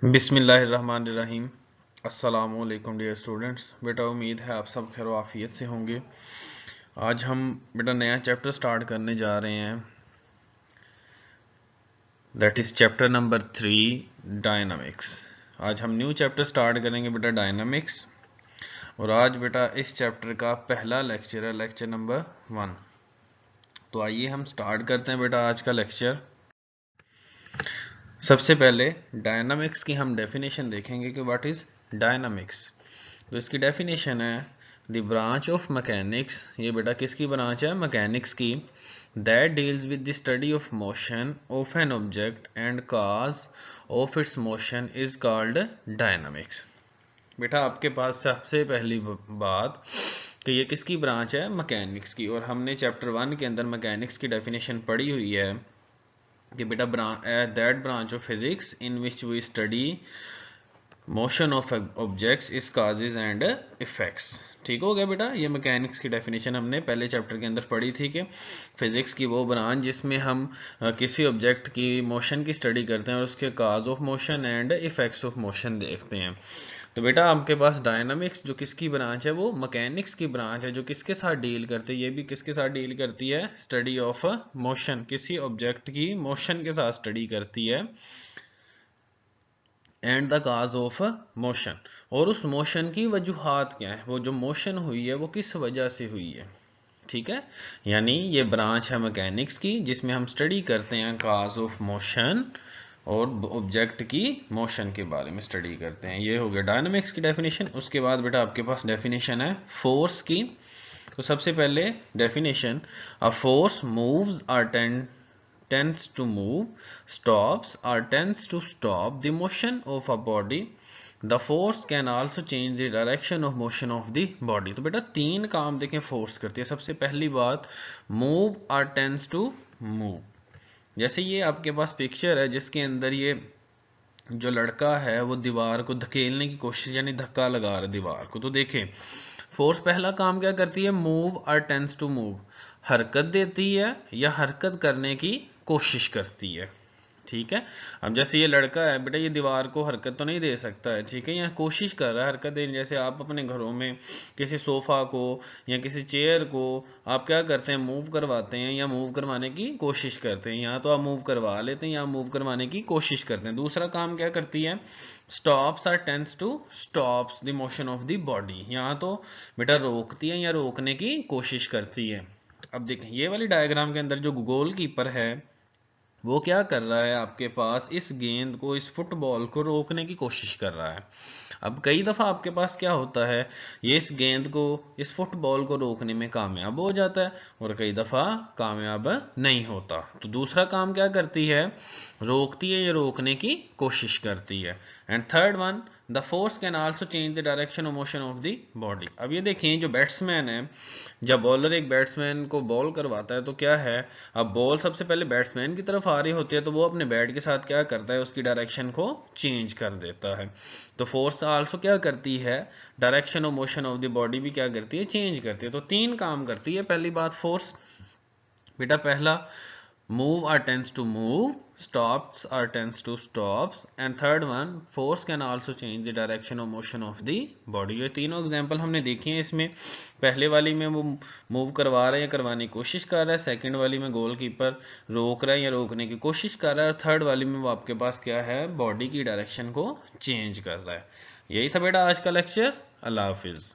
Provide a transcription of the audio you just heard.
बिस्मिल्लाहिर्रहमानिर्रहीम। अस्सलामुअलैकुम dear students. बेटा उम्मीद है आप सब खैर आफियत से होंगे। आज हम बेटा नया चैप्टर स्टार्ट करने जा रहे हैं, that is chapter number 3 dynamics. आज हम न्यू चैप्टर स्टार्ट करेंगे बेटा डायनामिक्स, और आज बेटा इस चैप्टर का पहला लेक्चर है, लेक्चर नंबर 1। तो आइए हम स्टार्ट करते हैं बेटा आज का लेक्चर। सबसे पहले डायनामिक्स की हम डेफिनेशन देखेंगे कि व्हाट इज़ डायनामिक्स। तो इसकी डेफिनेशन है द ब्रांच ऑफ मैकेनिक्स। ये बेटा किसकी ब्रांच है? मैकेनिक्स की। That deals with the study of motion of an object and cause of its motion is called dynamics. बेटा आपके पास सबसे पहली बात कि ये किसकी ब्रांच है? मैकेनिक्स की। और हमने चैप्टर 1 के अंदर मैकेनिक्स की डेफिनेशन पढ़ी हुई है कि बेटा that branch of physics in which we study motion of objects is causes and effects. ठीक हो गया बेटा। ये मैकेनिक्स की डेफिनेशन हमने पहले चैप्टर के अंदर पढ़ी थी कि फिजिक्स की वो ब्रांच जिसमें हम किसी ऑब्जेक्ट की मोशन की स्टडी करते हैं और उसके cause of motion and effects of motion देखते हैं। तो बेटा आपके पास डायनामिक्स जो किसकी ब्रांच है? वो मैकेनिक्स की ब्रांच है, जो किसके साथ डील करती है? ये भी किसके साथ डील करती है? स्टडी ऑफ मोशन, किसी ऑब्जेक्ट की मोशन के साथ स्टडी करती है, and the cause of motion, और उस मोशन की वजूहात क्या है, वो जो मोशन हुई है वो किस वजह से हुई है। ठीक है, यानी ये ब्रांच है मैकेनिक्स की जिसमें हम स्टडी करते हैं काज ऑफ मोशन और ऑब्जेक्ट की मोशन के बारे में स्टडी करते हैं। ये हो गया डायनामिक्स की डेफिनेशन। उसके बाद बेटा आपके पास डेफिनेशन है फोर्स की। तो सबसे पहले definition, a force moves or tends to move, stops or tends to stop the motion of a body. The force can also change the direction of motion of the body. तो बेटा तीन काम देखें force करती है। सबसे पहली बात, मूव और टेंस टू मूव। जैसे ये आपके पास पिक्चर है जिसके अंदर ये जो लड़का है वो दीवार को धकेलने की कोशिश, यानी धक्का लगा रहा है दीवार को। तो देखें फोर्स पहला काम क्या करती है? मूव और टेंस टू मूव, हरकत देती है या हरकत करने की कोशिश करती है। ठीक है, अब जैसे ये लड़का है बेटा, ये दीवार को हरकत तो नहीं दे सकता है, ठीक है, यहाँ कोशिश कर रहा है हरकत देने। जैसे आप अपने घरों में किसी सोफा को या किसी चेयर को आप क्या करते हैं? मूव करवाते हैं या मूव करवाने की कोशिश करते हैं। यहाँ तो आप मूव करवा लेते हैं या मूव करवाने की कोशिश करते हैं। दूसरा काम क्या करती है? Stops or tends to stops the motion of the body. यहाँ तो बेटा रोकती है या रोकने की कोशिश करती है। अब देखें ये वाली डायग्राम के अंदर जो गोल कीपर है वो क्या कर रहा है? आपके पास इस गेंद को, इस फुटबॉल को रोकने की कोशिश कर रहा है। अब कई दफ़ा आपके पास क्या होता है, ये इस गेंद को, इस फुटबॉल को रोकने में कामयाब हो जाता है और कई दफ़ा कामयाब नहीं होता। तो दूसरा काम क्या करती है? रोकती है या रोकने की कोशिश करती है। And third one, the force can also change the direction और मोशन ऑफ द बॉडी। अब ये देखिए जो बैट्समैन है, जब बॉलर एक बैट्समैन को बॉल करवाता है तो क्या है, अब बॉल सबसे पहले बैट्समैन की तरफ आ रही होती है तो वो अपने बैट के साथ क्या करता है? उसकी डायरेक्शन को चेंज कर देता है। तो फोर्स आल्सो क्या करती है? डायरेक्शन और मोशन ऑफ द बॉडी भी क्या करती है? चेंज करती है। तो तीन काम करती है। पहली बात फोर्स बेटा, पहला move or tends to move, stops or tends to stops, and third one, force can also change the direction or motion of the body। ये तीनों एग्जांपल हमने देखी हैं। इसमें पहले वाली में वो मूव करवा रहा है या करवाने की कोशिश कर रहा है, सेकंड वाली में गोलकीपर रोक रहा है या रोकने की कोशिश कर रहा है, और थर्ड वाली में वो आपके पास क्या है? बॉडी की डायरेक्शन को चेंज कर रहा है। यही था बेटा आज का लेक्चर। अल्लाह हाफिज़।